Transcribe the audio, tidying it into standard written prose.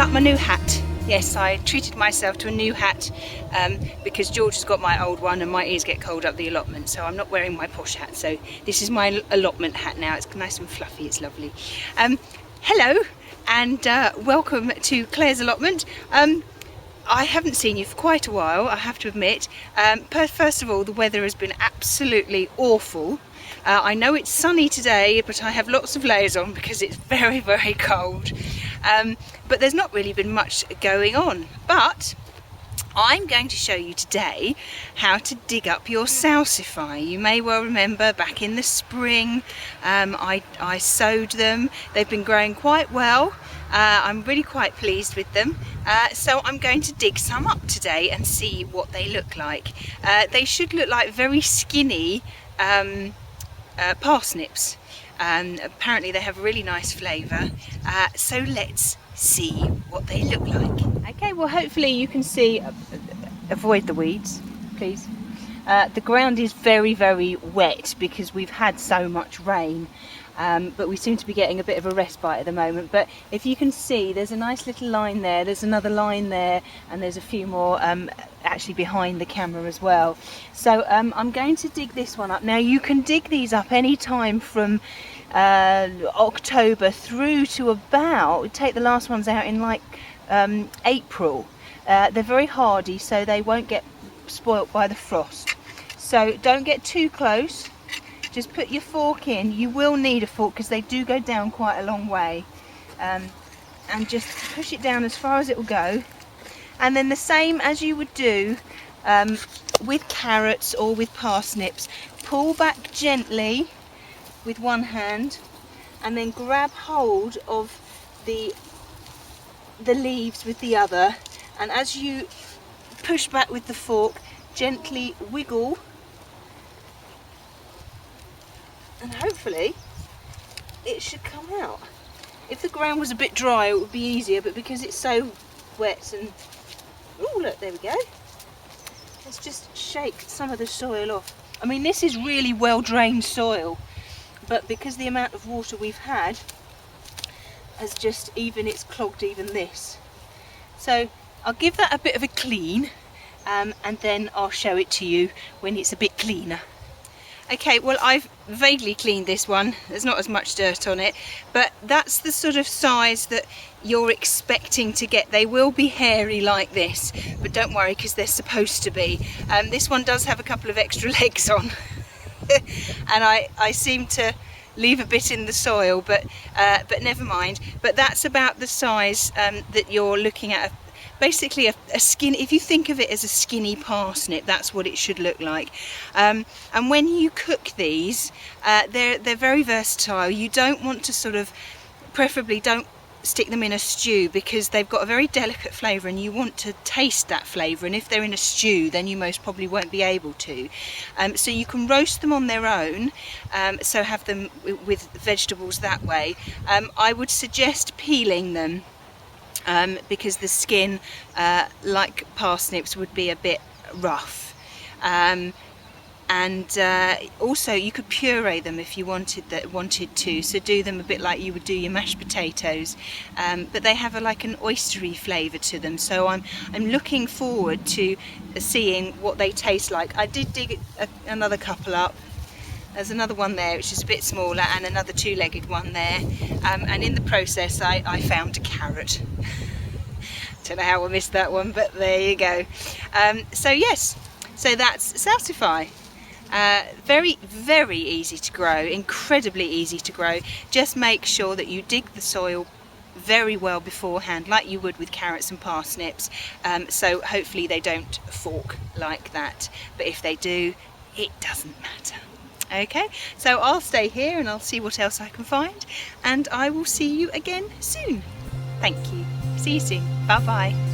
up my new hat. Yes, I treated myself to a new hat because George has got my old one and my ears get cold up the allotment, so I'm not wearing my posh hat. So this is my allotment hat now. It's nice and fluffy, it's lovely. Hello and welcome to Claire's allotment. I haven't seen you for quite a while, I have to admit. First of all, the weather has been absolutely awful. I know it's sunny today, but I have lots of layers on because it's very, very cold. But there's not really been much going on. But I'm going to show you today how to dig up your salsify. You may well remember back in the spring I sowed them. They've been growing quite well. I'm really quite pleased with them. So I'm going to dig some up today and see what they look like. They should look like very skinny parsnips. Apparently they have a really nice flavour. So let's see what they look like. Okay, well hopefully you can see, avoid the weeds please. The ground is very, very wet because we've had so much rain. But we seem to be getting a bit of a respite at the moment. But if you can see, there's a nice little line there, there's another line there, and there's a few more actually behind the camera as well. So I'm going to dig this one up. Now you can dig these up any time from October through to about, take the last ones out in like April. They're very hardy, so they won't get spoilt by the frost. So don't get too close. Just put your fork in. You will need a fork because they do go down quite a long way. And just push it down as far as it will go. And then the same as you would do with carrots or with parsnips. Pull back gently with one hand and then grab hold of the leaves with the other. And as you push back with the fork, gently wiggle. And hopefully it should come out. If the ground was a bit dry it would be easier, but because it's so wet and... oh look, there we go. Let's just shake some of the soil off. I mean, this is really well drained soil, but because the amount of water we've had has just it's clogged even this. So I'll give that a bit of a clean and then I'll show it to you when it's a bit cleaner. Okay, well I've vaguely cleaned this one. There's not as much dirt on it, but that's the sort of size that you're expecting to get. They will be hairy like this, but don't worry because they're supposed to be. This one does have a couple of extra legs on and I seem to leave a bit in the soil, but never mind. But that's about the size that you're looking at. Basically a skin, if you think of it as a skinny parsnip, that's what it should look like. And when you cook these, they're very versatile. You don't want to sort of, preferably don't stick them in a stew because they've got a very delicate flavour and you want to taste that flavour, and if they're in a stew then you most probably won't be able to. So you can roast them on their own, so have them with vegetables that way. I would suggest peeling them. Because the skin, like parsnips, would be a bit rough. And also you could puree them if you wanted to, so do them a bit like you would do your mashed potatoes. But they have like an oystery flavour to them, so I'm looking forward to seeing what they taste like. I did dig another couple up. There's another one there which is a bit smaller and another two-legged one there, and in the process I found a carrot. Don't know how I missed that one, but there you go. So yes, so that's salsify. Very, very easy to grow, incredibly easy to grow. Just make sure that you dig the soil very well beforehand, like you would with carrots and parsnips, so hopefully they don't fork like that, but if they do, it doesn't matter. Okay, so I'll stay here and I'll see what else I can find, and I will see you again soon. Thank you. See you soon. Bye bye.